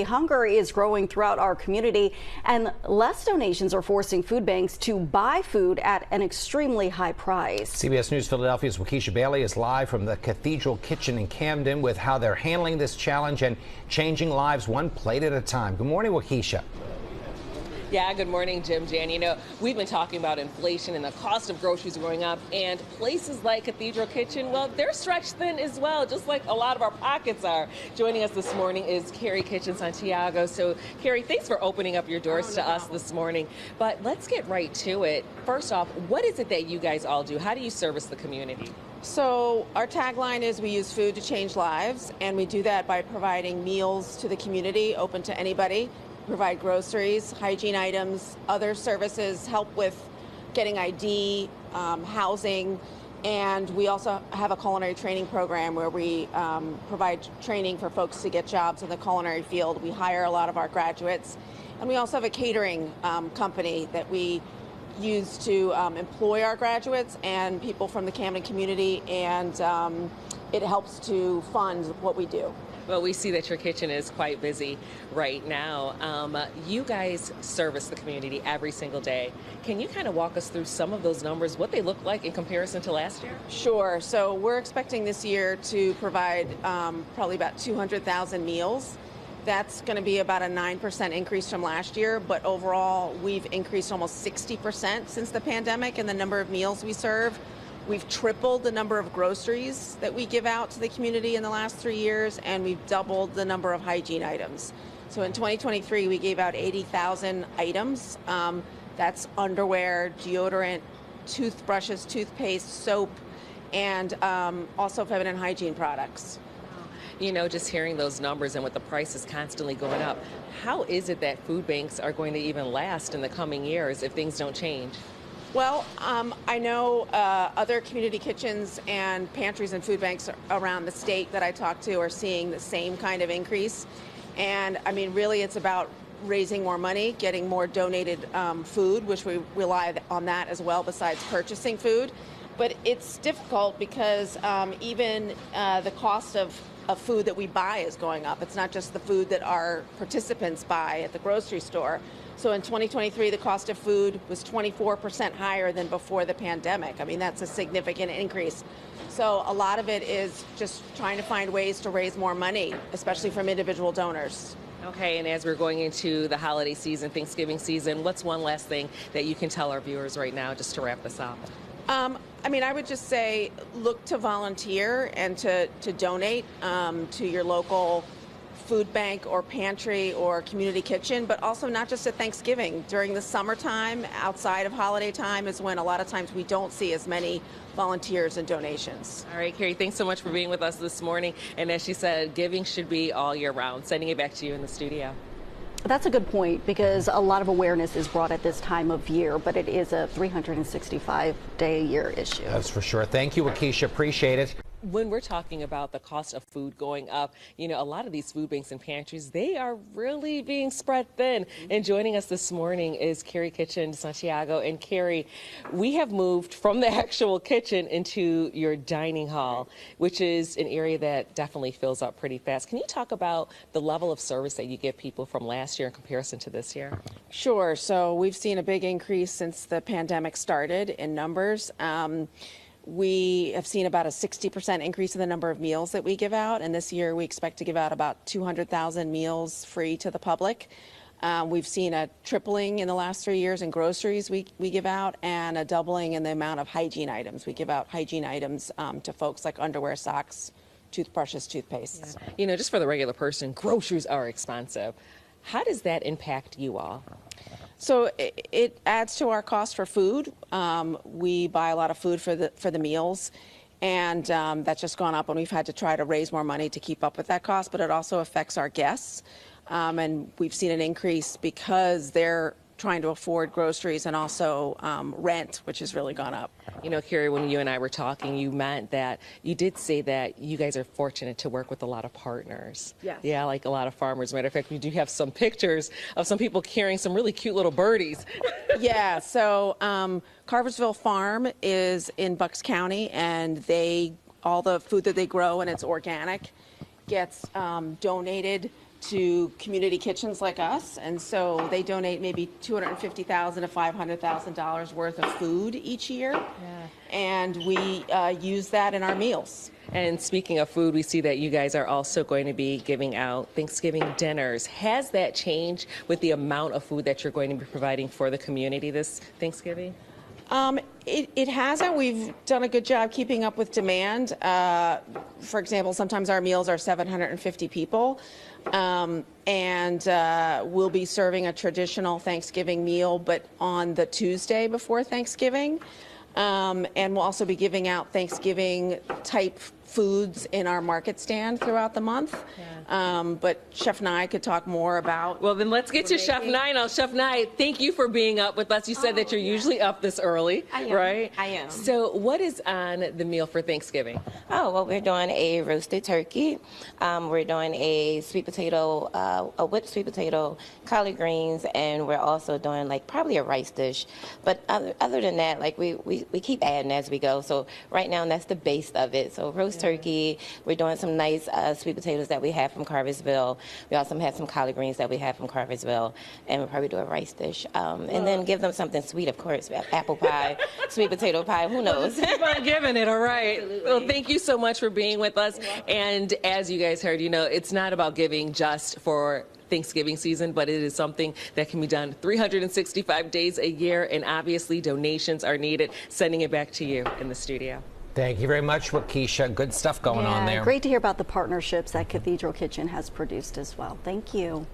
Hunger is growing throughout our community, and less donations are forcing food banks to buy food at an extremely high price. CBS News Philadelphia's Waukesha Bailey is live from the Cathedral Kitchen in Camden with how they're handling this challenge and changing lives one plate at a time. Good morning, Waukesha. Yeah, good morning, Jim, Jan. You know, we've been talking about inflation and the cost of groceries going up, and places like Cathedral Kitchen, well, they're stretched thin as well, just like a lot of our pockets are. Joining us this morning is Carrie Kitchen Santiago. So, Carrie, thanks for opening up your doors to us this morning. But let's get right to it. First off, what is it that you guys all do? How do you service the community? So our tagline is we use food to change lives, and we do that by providing meals to the community, open to anybody. Provide groceries, hygiene items, other services, help with getting ID, housing, and we also have a culinary training program where we provide training for folks to get jobs in the culinary field. We hire a lot of our graduates, and we also have a catering company that we use to employ our graduates and people from the Camden community, and it helps to fund what we do. Well, we see that your kitchen is quite busy right now. You guys service the community every single day. Can you kind of walk us through some of those numbers, what they look like in comparison to last year? Sure. So we're expecting this year to provide probably about 200,000 meals. That's going to be about a 9% increase from last year, but overall we've increased almost 60% since the pandemic in the number of meals we serve. We've tripled the number of groceries that we give out to the community in the last 3 years, and we've doubled the number of hygiene items. So in 2023, we gave out 80,000 items. That's underwear, deodorant, toothbrushes, toothpaste, soap, and also feminine hygiene products. You know, just hearing those numbers and with the prices constantly going up, how is it that food banks are going to even last in the coming years if things don't change? Well, I know other community kitchens and pantries and food banks around the state that I talk to are seeing the same kind of increase. And I mean, really, it's about raising more money, getting more donated food, which we rely on that as well, besides purchasing food. But it's difficult because even the cost of food that we buy is going up. It's not just the food that our participants buy at the grocery store. So in 2023, the cost of food was 24% higher than before the pandemic. I mean, that's a significant increase. So a lot of it is just trying to find ways to raise more money, especially from individual donors. Okay, and as we're going into the holiday season, Thanksgiving season, what's one last thing that you can tell our viewers right now just to wrap this up? I mean, I would just say look to volunteer and to donate to your local food bank or pantry or community kitchen, but also not just at Thanksgiving. During the summertime, outside of holiday time, is when a lot of times we don't see as many volunteers and donations. All right, Carrie, thanks so much for being with us this morning. And as she said, giving should be all year round. Sending it back to you in the studio. That's a good point, because a lot of awareness is brought at this time of year, but it is a 365-day-a-year issue. That's for sure. Thank you, Waukesha. Appreciate it. When we're talking about the cost of food going up, you know, a lot of these food banks and pantries, they are really being spread thin. And joining us this morning is Carrie Kitchen Santiago. And Carrie, we have moved from the actual kitchen into your dining hall, which is an area that definitely fills up pretty fast. Can you talk about the level of service that you give people from last year in comparison to this year? Sure. So we've seen a big increase since the pandemic started in numbers. We have seen about a 60% increase in the number of meals that we give out, and this year we expect to give out about 200,000 meals free to the public. We've seen a tripling in the last 3 years in groceries we give out, and a doubling in the amount of hygiene items. We give out hygiene items to folks like underwear, socks, toothbrushes, toothpastes. Yeah. You know, just for the regular person, groceries are expensive. How does that impact you all? So it adds to our cost for food. We buy a lot of food for the meals, and that's just gone up, and we've had to try to raise more money to keep up with that cost, but it also affects our guests. And we've seen an increase because they're trying to afford groceries and also rent, which has really gone up. You know, Carrie, when you and I were talking, you meant that you did say that you guys are fortunate to work with a lot of partners. Yes. Yeah, like a lot of farmers. Matter of fact, we do have some pictures of some people carrying some really cute little birdies. Yeah, so Carversville Farm is in Bucks County, and all the food that they grow, and it's organic, gets donated to community kitchens like us, and so they donate maybe $250,000 to $500,000 worth of food each year, and we use that in our meals. And speaking of food, we see that you guys are also going to be giving out Thanksgiving dinners. Has that changed with the amount of food that you're going to be providing for the community this Thanksgiving? It hasn't. We've done a good job keeping up with demand. For example, sometimes our meals are 750 people. And we'll be serving a traditional Thanksgiving meal, but on the Tuesday before Thanksgiving. And we'll also be giving out Thanksgiving type foods in our market stand throughout the month. But Chef Nye could talk more about. Well, then let's get to Chef Nye now. Chef Nye, thank you for being up with us. You said that you're usually up this early, right? I am. So what is on the meal for Thanksgiving? Oh, well, we're doing a roasted turkey. We're doing a sweet potato, a whipped sweet potato, collard greens, and we're also doing like probably a rice dish. But other than that, like we keep adding as we go. So right now, that's the base of it. So roast turkey. We're doing some nice sweet potatoes that we have from Carversville. We also have some collard greens that we have from Carversville, and we'll probably do a rice dish. And then give them something sweet, of course. We have apple pie, sweet potato pie, who knows? Keep on giving it, all right. Absolutely. Well, thank you so much for being with us. And as you guys heard, you know, it's not about giving just for Thanksgiving season, but it is something that can be done 365 days a year, and obviously donations are needed. Sending it back to you in the studio. Thank you very much, Waukesha. Good stuff going on there. Great to hear about the partnerships that Cathedral Kitchen has produced as well. Thank you.